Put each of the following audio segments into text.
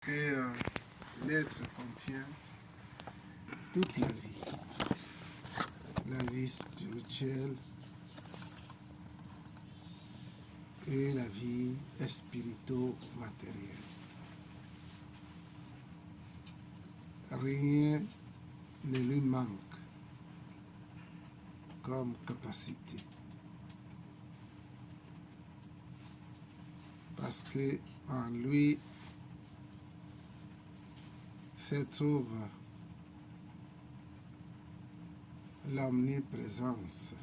que l'être contient toute la vie spirituelle et la vie spirito-matérielle. Rien ne lui manque comme capacité. Parce que en lui se trouve l'omniprésence,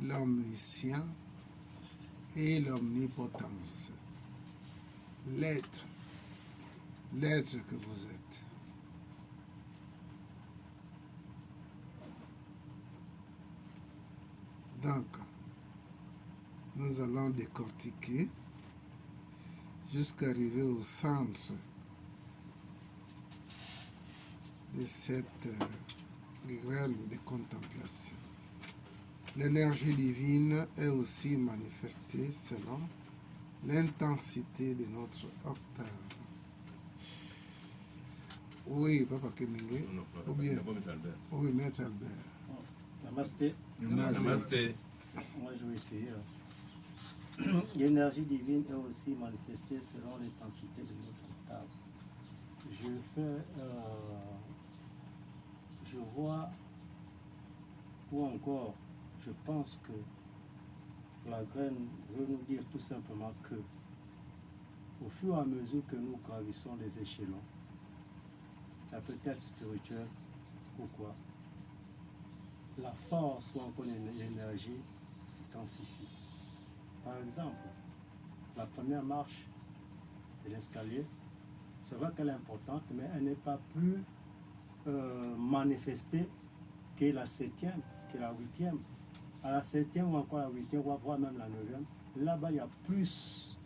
l'omniscient et l'omnipotence. L'être que vous êtes. Donc, nous allons décortiquer jusqu'à arriver au centre de cette grêle de contemplation. L'énergie divine est aussi manifestée selon l'intensité de notre octave. Oui, Papa Kemingue. Ou bien, oui, Maître Albert. Namasté. Namasté. Moi, je vais essayer. L'énergie divine est aussi manifestée selon l'intensité de notre octave. Je vois, ou encore, je pense que la graine veut nous dire tout simplement que, au fur et à mesure que nous gravissons les échelons, ça peut être spirituel ou quoi, la force ou encore l'énergie s'intensifie. Par exemple, la première marche de l'escalier, c'est vrai qu'elle est importante, mais elle n'est pas plus manifestée que la 7e, que la 8e. À la 7e ou encore la 8e, voire même la 9e, là-bas il y a plus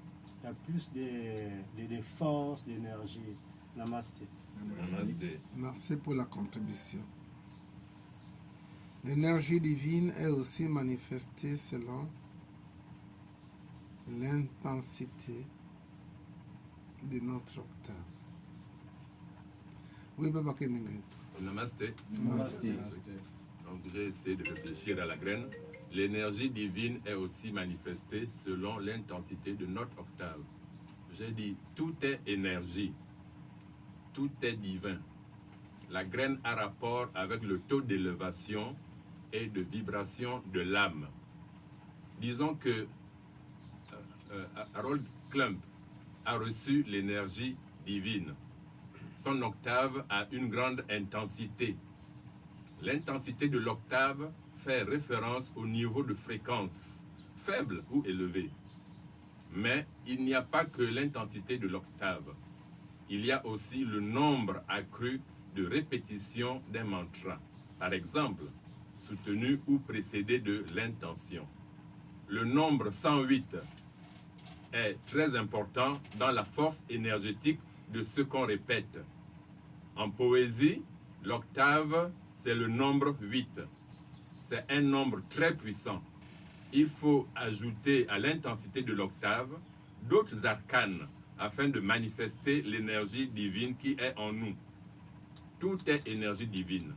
de force, d'énergie. Namasté. Namasté. Merci pour la contribution. L'énergie divine est aussi manifestée selon l'intensité de notre octave. Oui, Papa Kemingue. Namasté. Namasté. Donc j'ai essayé de réfléchir à la graine. L'énergie divine est aussi manifestée selon l'intensité de notre octave. J'ai dit, tout est énergie, tout est divin. La graine a rapport avec le taux d'élévation et de vibration de l'âme. Disons que Harold Klump a reçu l'énergie divine. Son octave a une grande intensité. L'intensité de l'octave fait référence au niveau de fréquence, faible ou élevé. Mais il n'y a pas que l'intensité de l'octave. Il y a aussi le nombre accru de répétitions d'un mantra. Par exemple, soutenu ou précédé de l'intention. Le nombre 108 est très important dans la force énergétique de ce qu'on répète. En poésie, l'octave, c'est le nombre 8. C'est un nombre très puissant. Il faut ajouter à l'intensité de l'octave d'autres arcanes afin de manifester l'énergie divine qui est en nous. Tout est énergie divine.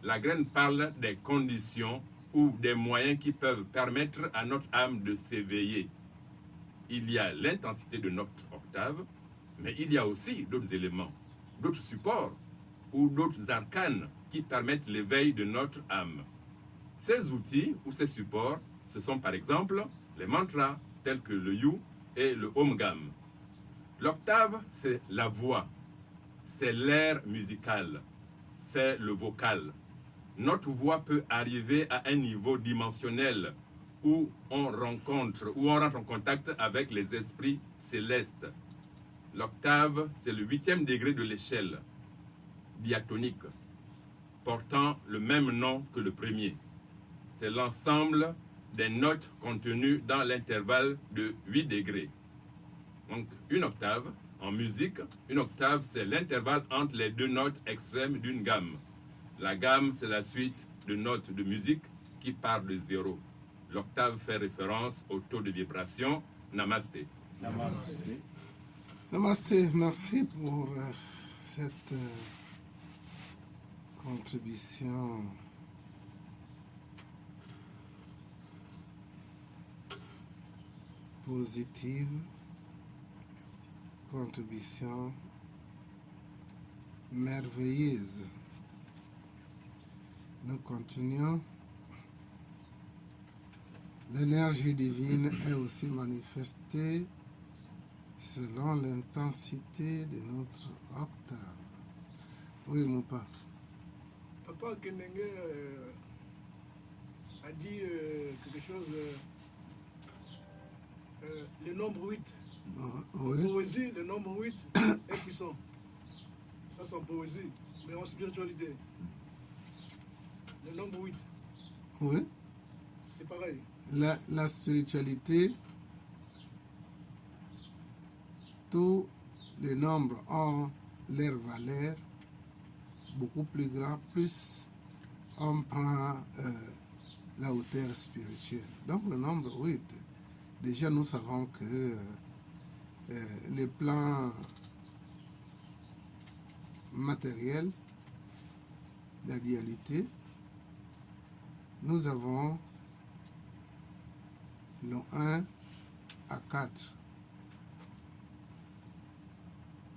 La graine parle des conditions ou des moyens qui peuvent permettre à notre âme de s'éveiller. Il y a l'intensité de notre octave, mais il y a aussi d'autres éléments, d'autres supports ou d'autres arcanes qui permettent l'éveil de notre âme. Ces outils ou ces supports, ce sont par exemple les mantras tels que le Yu et le Om Gam. L'octave, c'est la voix, c'est l'air musical, c'est le vocal. Notre voix peut arriver à un niveau dimensionnel où on rentre en contact avec les esprits célestes. L'octave, c'est le 8e degré de l'échelle diatonique, portant le même nom que le premier. C'est l'ensemble des notes contenues dans l'intervalle de 8 degrés. Donc, une octave, en musique, une octave, c'est l'intervalle entre les deux notes extrêmes d'une gamme. La gamme, c'est la suite de notes de musique qui part de 0. L'octave fait référence au taux de vibration. Namasté. Namasté. Namasté, merci pour cette contribution positive, contribution merveilleuse. Nous continuons. L'énergie divine est aussi manifestée selon l'intensité de notre octave. Oui, mon papa. Papa Kenenge a dit quelque chose. Le nombre 8. Oui. En poésie, le nombre 8 est puissant. Ça, c'est en poésie. Mais en spiritualité, le nombre 8, Oui. c'est pareil. La spiritualité, tous les nombres ont leur valeur beaucoup plus grande, plus on prend la hauteur spirituelle. Donc le nombre 8, déjà nous savons que les plans matériels, la dualité, nous avons le 1 à 4.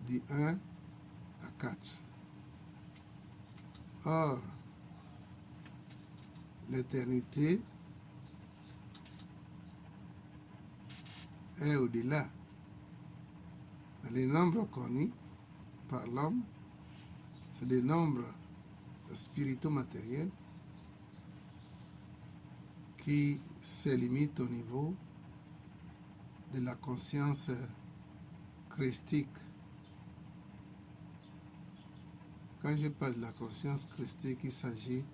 Du 1 à 4. Or, l'éternité est au-delà. Les nombres connus par l'homme, c'est des nombres spirituels-matériels qui se limitent au niveau de la conscience christique. Quand je parle de la conscience christique, il s'agit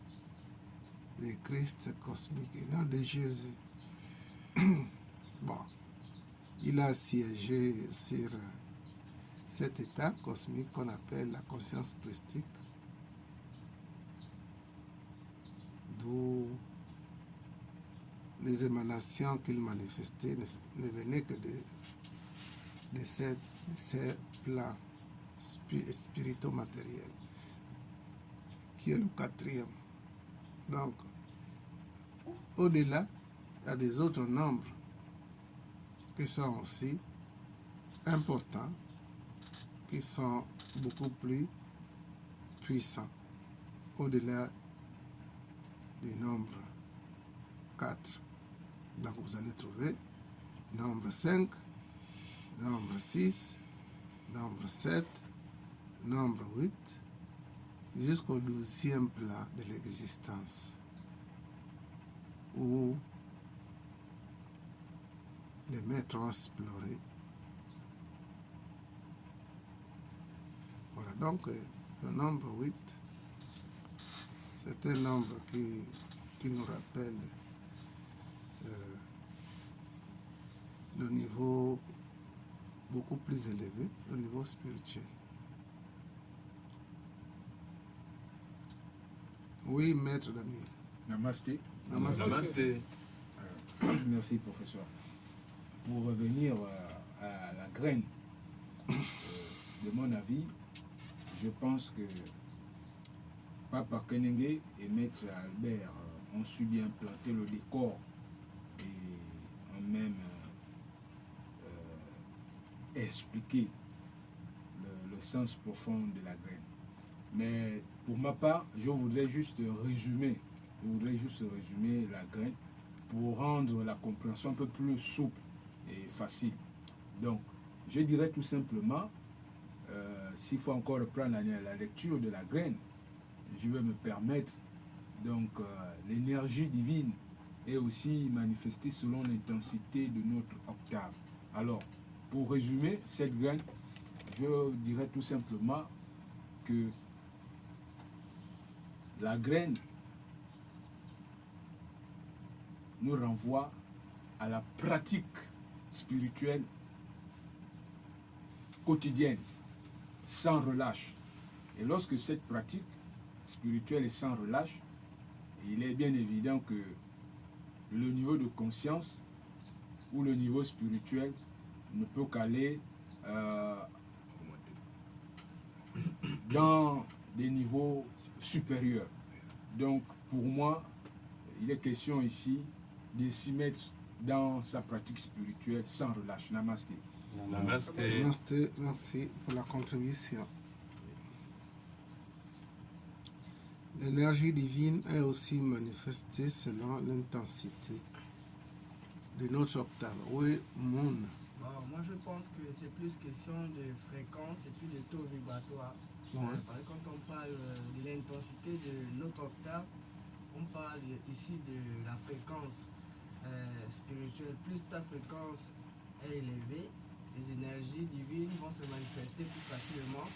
du Christ cosmique et non de Jésus. Bon, il a siégé sur cet état cosmique qu'on appelle la conscience christique, d'où les émanations qu'il manifestait ne venaient que de ces plans spirituels-matériels, qui est le 4e. Donc, au-delà, il y a des autres nombres qui sont aussi importants, qui sont beaucoup plus puissants, au-delà du nombre 4. Donc vous allez trouver nombre 5, nombre 6, nombre 7, nombre 8, jusqu'au 12e plan de l'existence, où les maîtres ont exploré. Voilà, donc le nombre 8, c'est un nombre qui nous rappelle le niveau beaucoup plus élevé, le niveau spirituel. Oui, maître Daniel. Namasté. Namasté. Merci, professeur. Pour revenir à la graine, de mon avis, je pense que Papa Kenenge et Maître Albert ont su bien planter le décor et ont même expliqué le sens profond de la graine. Mais pour ma part, je voudrais juste résumer la graine pour rendre la compréhension un peu plus souple et facile. Donc, je dirais tout simplement, s'il faut encore reprendre la lecture de la graine, je vais me permettre, donc, l'énergie divine est aussi manifestée selon l'intensité de notre octave. Alors, pour résumer cette graine, je dirais tout simplement que la graine nous renvoie à la pratique spirituelle quotidienne, sans relâche. Et lorsque cette pratique spirituelle est sans relâche, il est bien évident que le niveau de conscience ou le niveau spirituel ne peut qu'aller dans des niveaux supérieurs. Donc, pour moi, il est question ici de s'y mettre dans sa pratique spirituelle sans relâche. Namasté. Namasté. Namasté, merci pour la contribution. L'énergie divine est aussi manifestée selon l'intensité de notre octave. Oui, Moon. Bon, moi je pense que c'est plus question de fréquence et puis de taux vibratoire. Ouais. Parce que quand on parle de l'intensité de notre octave, on parle ici de la fréquence spirituelle. Plus ta fréquence est élevée, les énergies divines vont se manifester plus facilement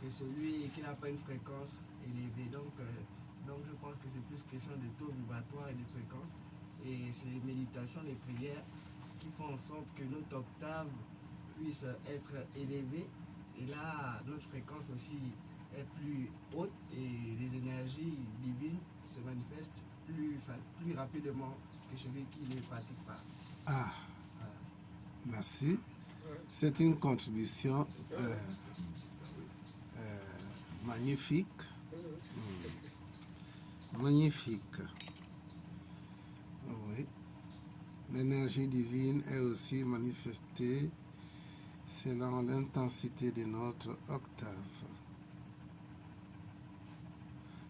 que celui qui n'a pas une fréquence élevée. Donc je pense que c'est plus question de taux vibratoire et de fréquence. Et c'est les méditations, les prières qui font en sorte que notre octave puisse être élevée. Et là, notre fréquence aussi est plus haute et les énergies divines se manifestent plus rapidement que celui qui ne pratique pas. Ah, Voilà. merci. C'est une contribution magnifique. Magnifique. Oui. L'énergie divine est aussi manifestée selon l'intensité de notre octave.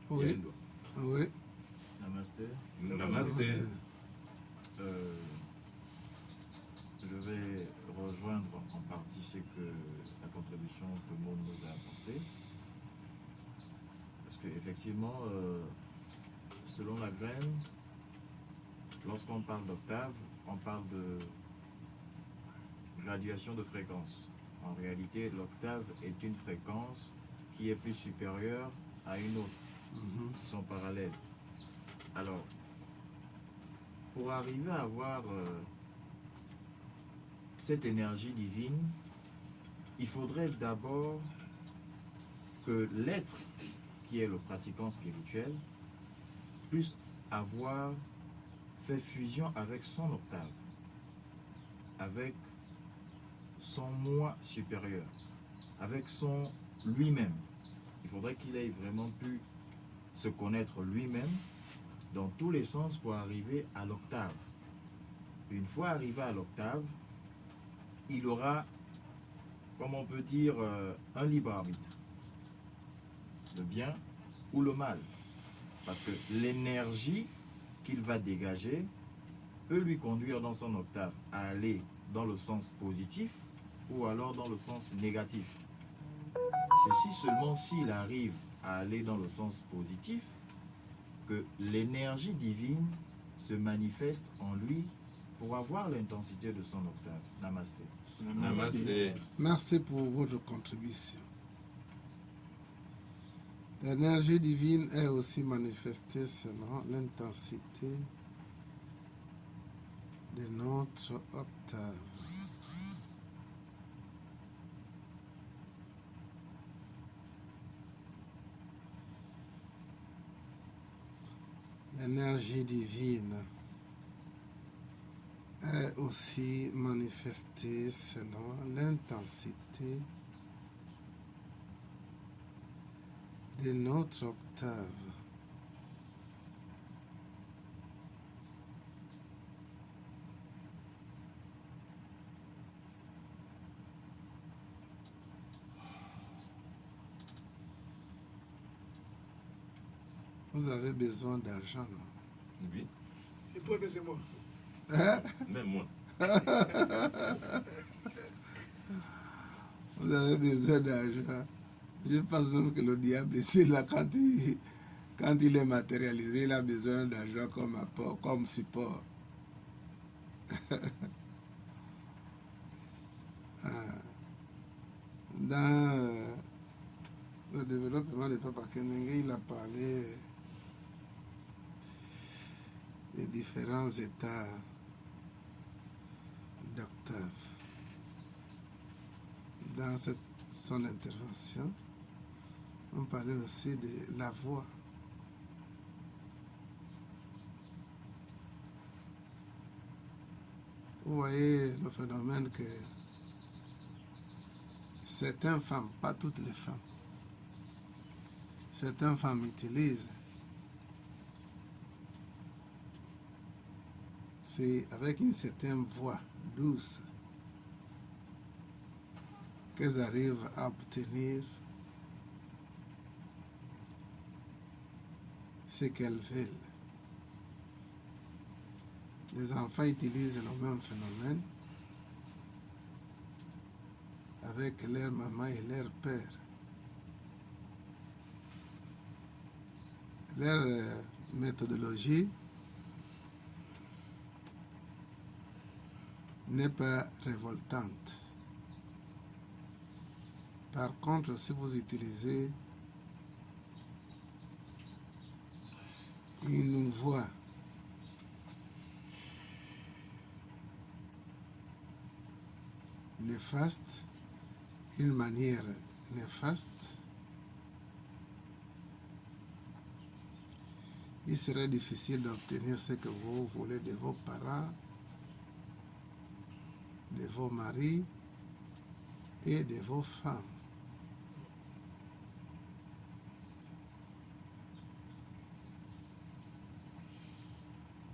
Oui. Oui. Namasté. Namasté. Je vais rejoindre en partie ce que la contribution que Maud nous a apportée. Parce qu'effectivement, selon la graine, lorsqu'on parle d'octave, on parle de graduation de fréquence. En réalité, l'octave est une fréquence qui est plus supérieure à une autre, qui sont parallèles. Alors, pour arriver à avoir cette énergie divine, il faudrait d'abord que l'être qui est le pratiquant spirituel puisse avoir fait fusion avec son octave, avec son moi supérieur, avec son lui-même. Il faudrait qu'il ait vraiment pu se connaître lui-même dans tous les sens pour arriver à l'octave. Une fois arrivé à l'octave, il aura, comme on peut dire, un libre arbitre, le bien ou le mal. Parce que l'énergie qu'il va dégager peut lui conduire dans son octave à aller dans le sens positif ou alors dans le sens négatif. Ceci seulement s'il arrive à aller dans le sens positif que l'énergie divine se manifeste en lui pour avoir l'intensité de son octave. Namasté. Namasté. Merci pour votre contribution. L'énergie divine est aussi manifestée selon l'intensité de notre octave. L'énergie divine est aussi manifestée selon l'intensité de notre octave. Vous avez besoin d'argent, non? Oui, Et toi, mais c'est moi. même moi. Vous avez besoin d'argent. Je pense même que le diable ici, là, quand il est matérialisé, il a besoin d'argent comme apport, comme support. Dans le développement de Papa Kenenge, il a parlé des différents états d'octave. Dans son intervention, on parlait aussi de la voix. Vous voyez le phénomène que certaines femmes, pas toutes les femmes, certaines femmes utilisent, c'est avec une certaine voix douce qu'elles arrivent à obtenir ce qu'elles veulent. Les enfants utilisent le même phénomène avec leur maman et leur père. Leur méthodologie n'est pas révoltante. Par contre, si vous utilisez une voix néfaste, une manière néfaste, il serait difficile d'obtenir ce que vous voulez de vos parents, de vos maris et de vos femmes.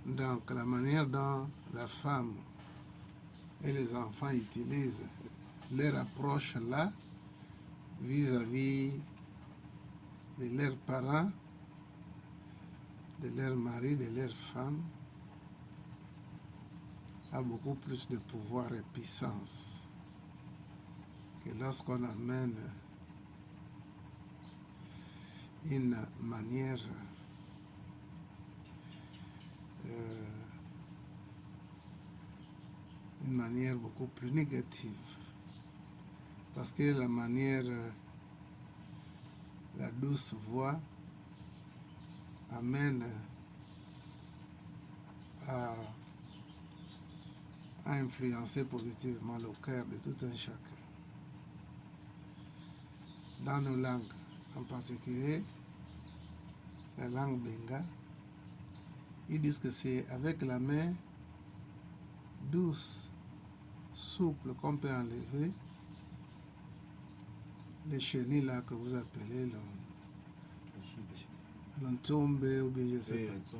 Donc, la manière dont la femme et les enfants utilisent leur approche là vis-à-vis de leurs parents, de leurs maris, de leurs femmes, a beaucoup plus de pouvoir et puissance que lorsqu'on amène une manière beaucoup plus négative. Parce que la manière, la douce voix amène à influencer positivement le cœur de tout un chacun. Dans nos langues, en particulier la langue benga, ils disent que c'est avec la main douce, souple, qu'on peut enlever les chenilles là que vous appelez l'entombe ou bien je sais pas.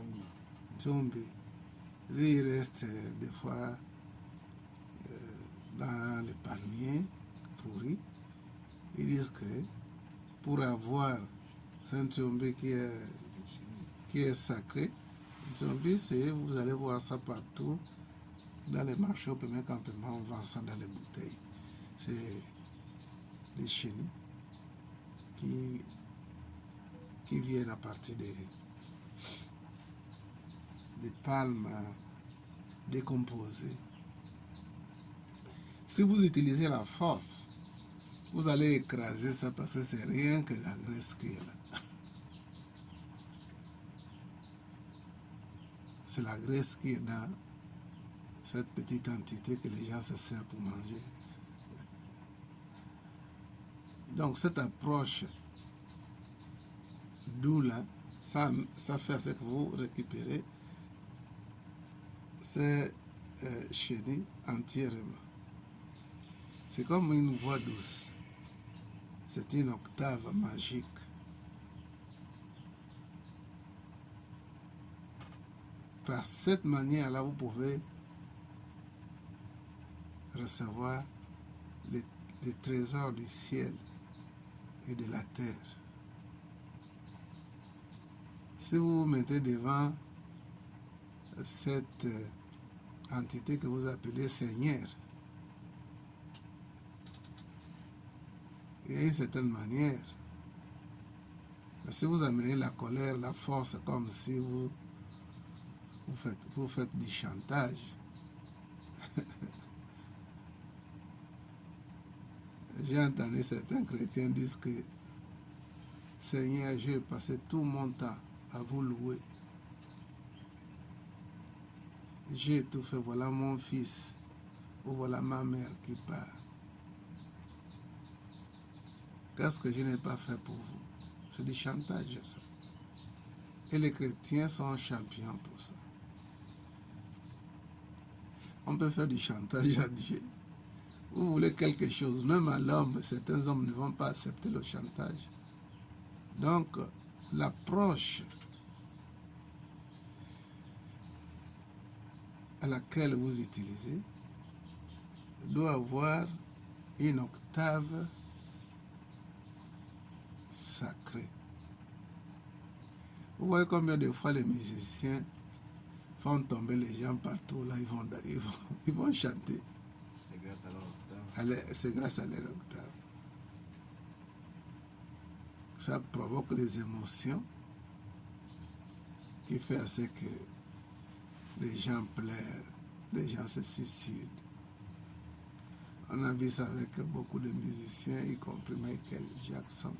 Tombe. Lui, il reste des fois dans les palmiers pourris. Ils disent que pour avoir un tombe qui est sacré, zombie, c'est, vous allez voir ça partout dans les marchés, au premier campement, on vend ça dans les bouteilles. C'est les chenilles qui viennent à partir des palmes décomposées. Si vous utilisez la force, vous allez écraser ça parce que c'est rien que la graisse qui est là. C'est la graisse qui est dans cette petite entité que les gens se servent pour manger. Donc cette approche d'où là, ça fait ce que vous récupérez ces chenilles entièrement. C'est comme une voix douce. C'est une octave magique. Par cette manière-là, vous pouvez recevoir les trésors du ciel et de la terre. Si vous vous mettez devant cette entité que vous appelez Seigneur, et d'une certaine manière, si vous amenez la colère, la force, comme si vous faites du chantage, j'ai entendu certains chrétiens dire que Seigneur, j'ai passé tout mon temps à vous louer. J'ai tout fait, voilà mon fils, ou voilà ma mère qui part. Qu'est-ce que je n'ai pas fait pour vous? C'est du chantage, ça. Et les chrétiens sont champions pour ça. On peut faire du chantage à Dieu. Vous voulez quelque chose, même à l'homme, certains hommes ne vont pas accepter le chantage. Donc, l'approche à laquelle vous utilisez doit avoir une octave sacrée. Vous voyez combien de fois les musiciens font tomber les gens partout, là ils vont chanter. C'est grâce à leur octave. C'est grâce à leur octave. Ça provoque des émotions qui fait à ce que les gens pleurent, les gens se suicident. On a vu ça avec beaucoup de musiciens, y compris Michael Jackson,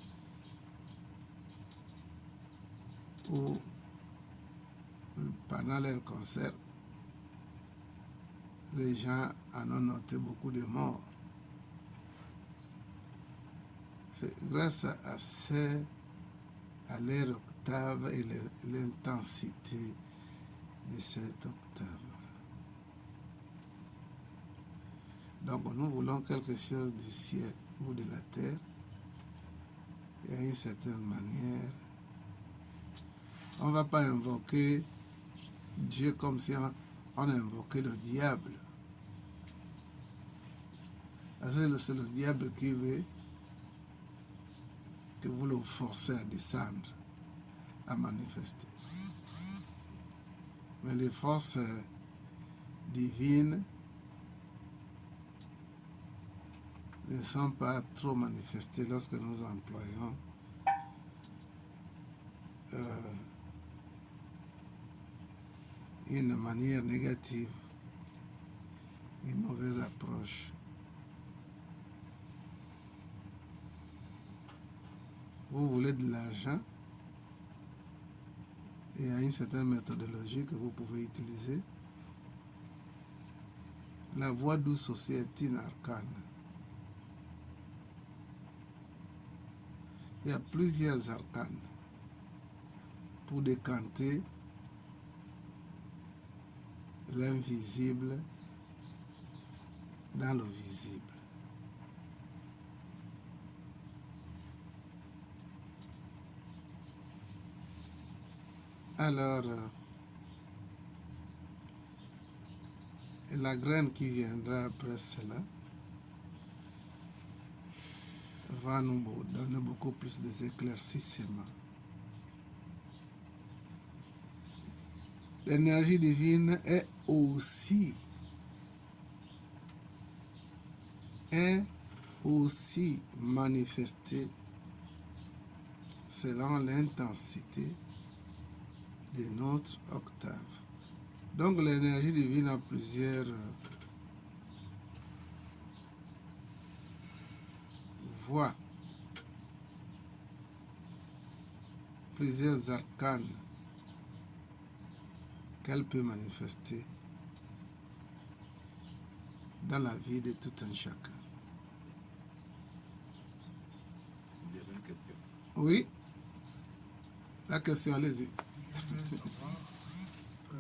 où pendant leur concert, les gens en ont noté beaucoup de morts. C'est grâce à leur octave et l'intensité de cette octave. Donc nous voulons quelque chose du ciel ou de la terre, et à une certaine manière, on ne va pas invoquer Dieu comme si on invoquait le diable. Parce que c'est le diable qui veut que vous le forcez à descendre, à manifester. Mais les forces divines ne sont pas trop manifestées lorsque nous employons une manière négative, une mauvaise approche. Vous voulez de l'argent, et il y a une certaine méthodologie que vous pouvez utiliser. La voie douce aussi est une arcane. Il y a plusieurs arcanes pour décanter l'invisible dans le visible. Alors, la graine qui viendra après cela va nous donner beaucoup plus d'éclaircissements. L'énergie divine est aussi manifestée selon l'intensité de notre octave. Donc l'énergie divine a plusieurs voies, plusieurs arcanes qu'elle peut manifester dans la vie de tout un chacun. Il y avait une question. Oui, la question, allez-y. Je voulais savoir que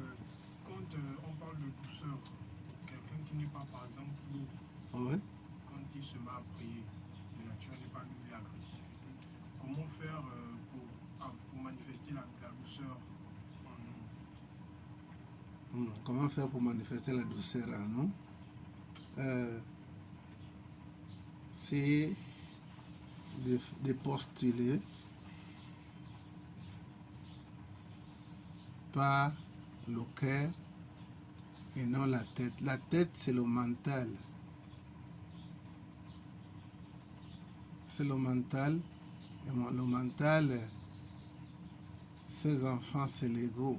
quand on parle de douceur, quelqu'un qui n'est pas, par exemple, lourd, Oui. quand il se met à prier, de nature n'est pas lui agressif. Comment faire pour manifester la douceur en nous? Comment faire pour manifester la douceur en nous? C'est de postuler par le cœur et non la tête. La tête, c'est le mental. C'est le mental. Et le mental, ces enfants, c'est l'ego.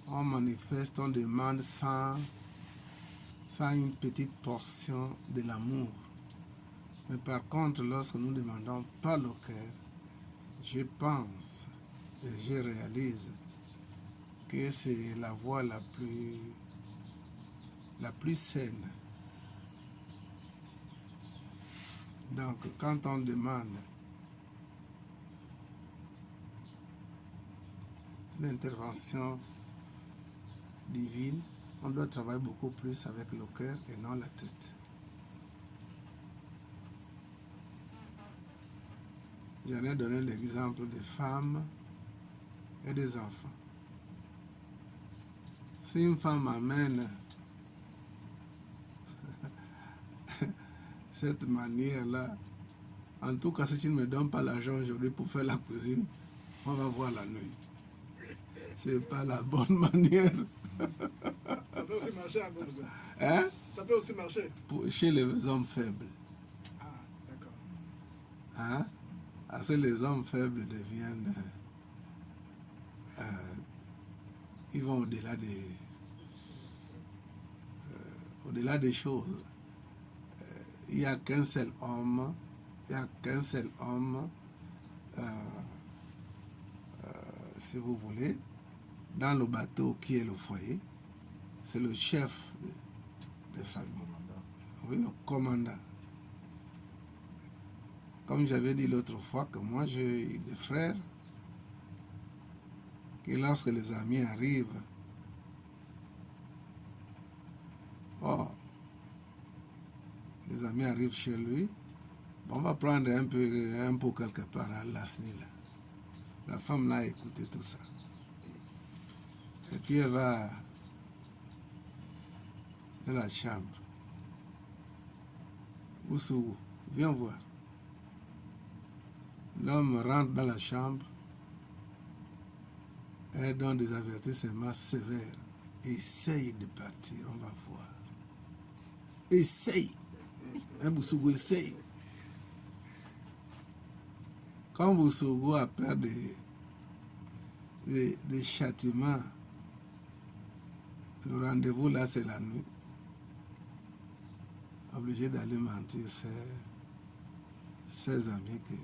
On manifeste, on demande sans une petite portion de l'amour. Mais par contre, lorsque nous demandons par le cœur, je pense et je réalise que c'est la voie la plus saine. Donc, quand on demande l'intervention divine, on doit travailler beaucoup plus avec le cœur et non la tête. J'en ai donné l'exemple des femmes et des enfants. Si une femme amène cette manière-là, en tout cas, si tu ne me donnes pas l'argent aujourd'hui pour faire la cuisine, on va voir la nuit. C'est pas la bonne manière. Ça peut aussi marcher, hein, bon, Hein? ça peut aussi marcher. Chez les hommes faibles. Ah, d'accord. Hein? Parce que les hommes faibles deviennent... ils vont au-delà des choses. Il n'y a qu'un seul homme, si vous voulez, dans le bateau qui est le foyer. C'est le chef de famille. Oui, le commandant. Comme j'avais dit l'autre fois que moi j'ai eu des frères que lorsque les amis arrivent, les amis arrivent chez lui, on va prendre un peu quelque part à Lasni là. La femme là a écouté tout ça. Et puis elle va dans la chambre. Oussou, viens voir. L'homme rentre dans la chambre et donne des avertissements sévères. Essaye de partir, on va voir. Essaye. Un Boussougou essaye. Quand Boussougou a peur des châtiments, le rendez-vous là c'est la nuit. Obligé d'aller mentir ses amis que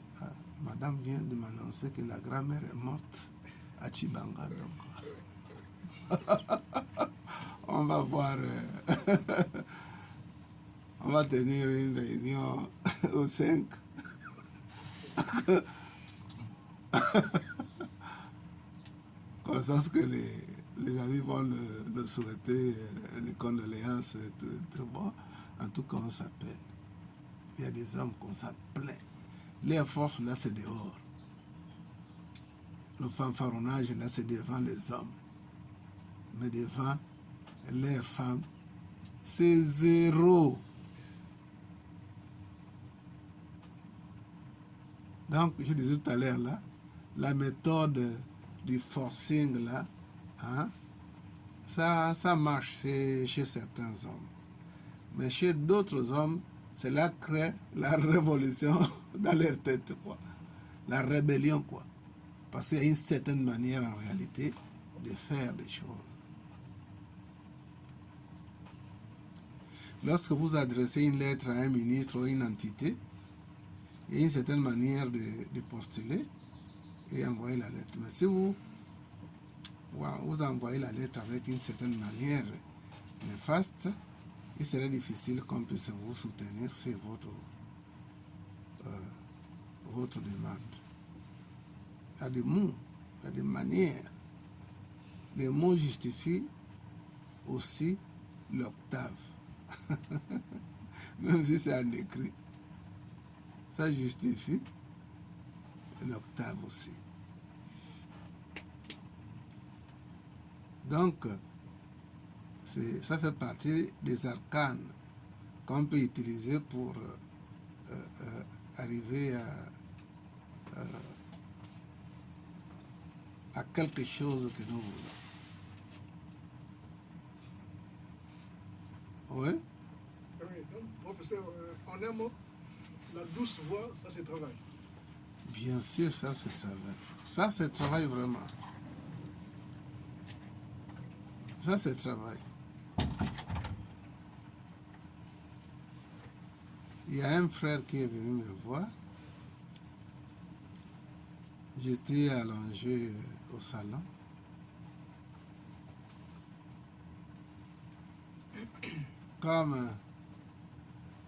madame vient de m'annoncer que la grand-mère est morte à Chibanga. Donc, on va voir, on va tenir une réunion au 5. Comme ça, ce que les amis vont le souhaiter, les condoléances, tout bon. En tout cas, on s'appelle. Il y a des hommes qu'on s'appelle. Les forces, là, c'est dehors. Le fanfaronnage, là, c'est devant les hommes. Mais devant les femmes, c'est zéro. Donc, je disais tout à l'heure, là, la méthode du forcing, là, hein, ça marche chez certains hommes. Mais chez d'autres hommes, cela crée la révolution dans leur tête, quoi. La rébellion, quoi. Parce qu'il y a une certaine manière, en réalité, de faire des choses. Lorsque vous adressez une lettre à un ministre ou une entité, il y a une certaine manière de postuler et envoyer la lettre. Mais si vous envoyez la lettre avec une certaine manière néfaste, il serait difficile qu'on puisse vous soutenir, c'est votre demande. Il y a des mots, il y a des manières. Les mots justifient aussi l'octave. Même si c'est en écrit, ça justifie l'octave aussi. Donc, ça fait partie des arcanes qu'on peut utiliser pour arriver à quelque chose que nous voulons. Oui? Oui, donc, professeur, en un mot, la douce voix, ça c'est travail. Bien sûr, ça c'est travail. Ça c'est travail vraiment. Ça c'est travail. Il y a un frère qui est venu me voir. J'étais allongé au salon. Comme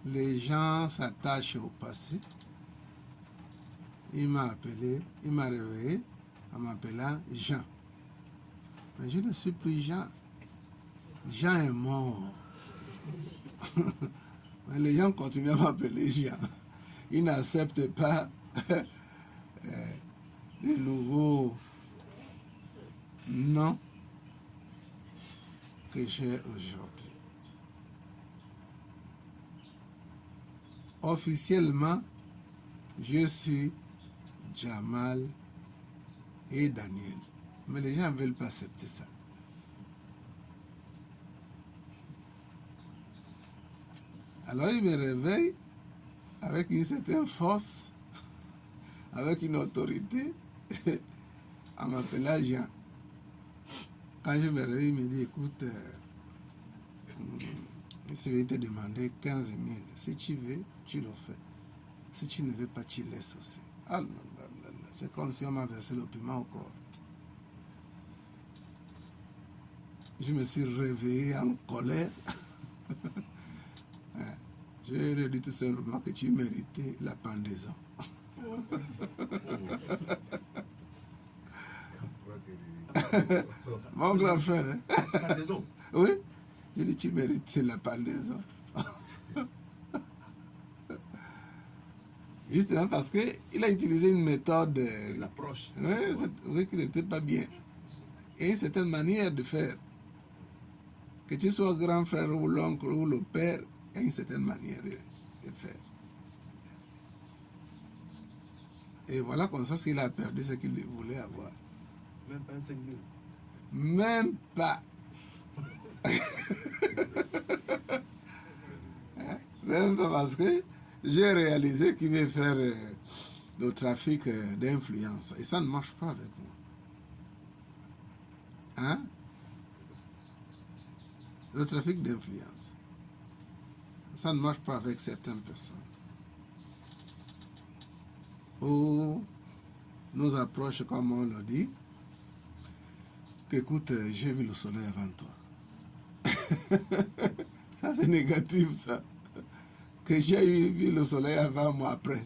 les gens s'attachent au passé, il m'a appelé, il m'a réveillé en m'appelant Jean. Mais je ne suis plus Jean. Jean est mort. Mais les gens continuent à m'appeler Jean. Ils n'acceptent pas de nouveaux noms que j'ai aujourd'hui. Officiellement, je suis Jamal et Daniel. Mais les gens ne veulent pas accepter ça. Alors ils me réveillent avec une certaine force, avec une autorité, en m'appelant Jean. Quand je me réveille, il me dit, écoute, je vais te demander 15 000. Si tu veux, tu le fais. Si tu ne veux pas, tu laisses aussi. Ah là là là là. C'est comme si on m'a versé le piment au corps. Je me suis réveillé en colère. Je lui ai dit tout simplement que tu méritais la pendaison. Mon grand frère. Hein? Pendaison. Oui. Je lui ai dit tu méritais la pendaison. Justement parce qu'il a utilisé une méthode. L'approche. Oui, qui n'était pas bien. Et une certaine manière de faire. Que tu sois grand frère ou l'oncle ou le père, il y a une certaine manière de faire. Et voilà comme ça qu'il a perdu ce qu'il voulait avoir. Même pas un 5 000. Même pas. Même pas parce que j'ai réalisé qu'il veut faire le trafic d'influence. Et ça ne marche pas avec moi. Hein? Le trafic d'influence. Ça ne marche pas avec certaines personnes. Ou nous approche comme on le dit, qu'écoute, j'ai vu le soleil avant toi. Ça c'est négatif ça. Que j'ai vu le soleil avant moi après.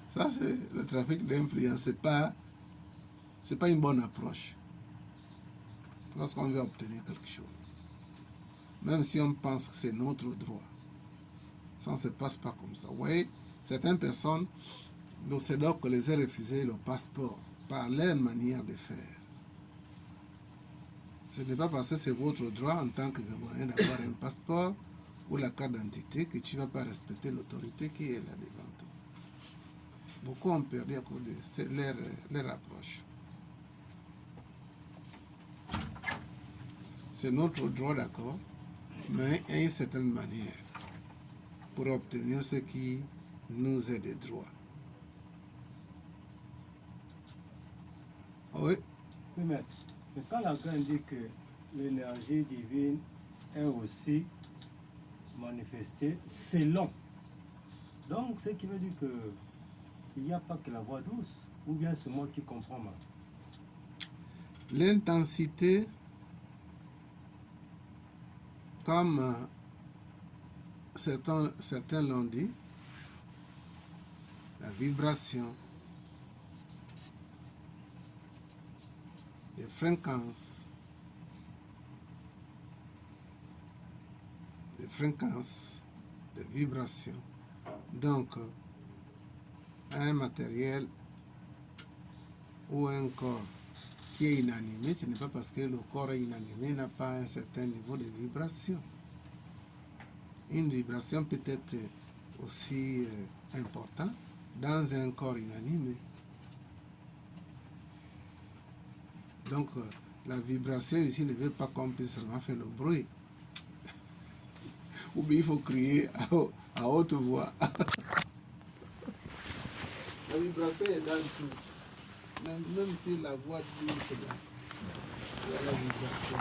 Ça c'est le trafic d'influence, c'est pas une bonne approche lorsqu'on veut obtenir quelque chose. Même si on pense que c'est notre droit, ça ne se passe pas comme ça. Vous voyez, certaines personnes, le CEDOC les a refusé le passeport par leur manière de faire. Ce n'est pas parce que c'est votre droit en tant que Gabonais d'avoir un passeport ou la carte d'identité que tu ne vas pas respecter l'autorité qui est là devant toi. Beaucoup ont perdu à cause de leur approche. C'est notre droit, d'accord, mais d'une certaine manière, pour obtenir ce qui nous est des droits. Oui. Oui, mais quand la graine dit que l'énergie divine est aussi manifestée selon, donc ce qui veut dire que il n'y a pas que la voix douce, ou bien c'est moi qui comprends mal. L'intensité, comme certains l'ont dit, la vibration, les fréquences, de vibration. Donc, un matériel ou un corps qui est inanimé, ce n'est pas parce que le corps est inanimé n'a pas un certain niveau de vibration. Une vibration peut être aussi importante dans un corps inanimé. Donc, la vibration ici ne veut pas qu'on puisse vraiment faire le bruit. Ou bien il faut crier à haute voix. La vibration est dans tout. Même si la voix dit c'est là. Il y a la vibration.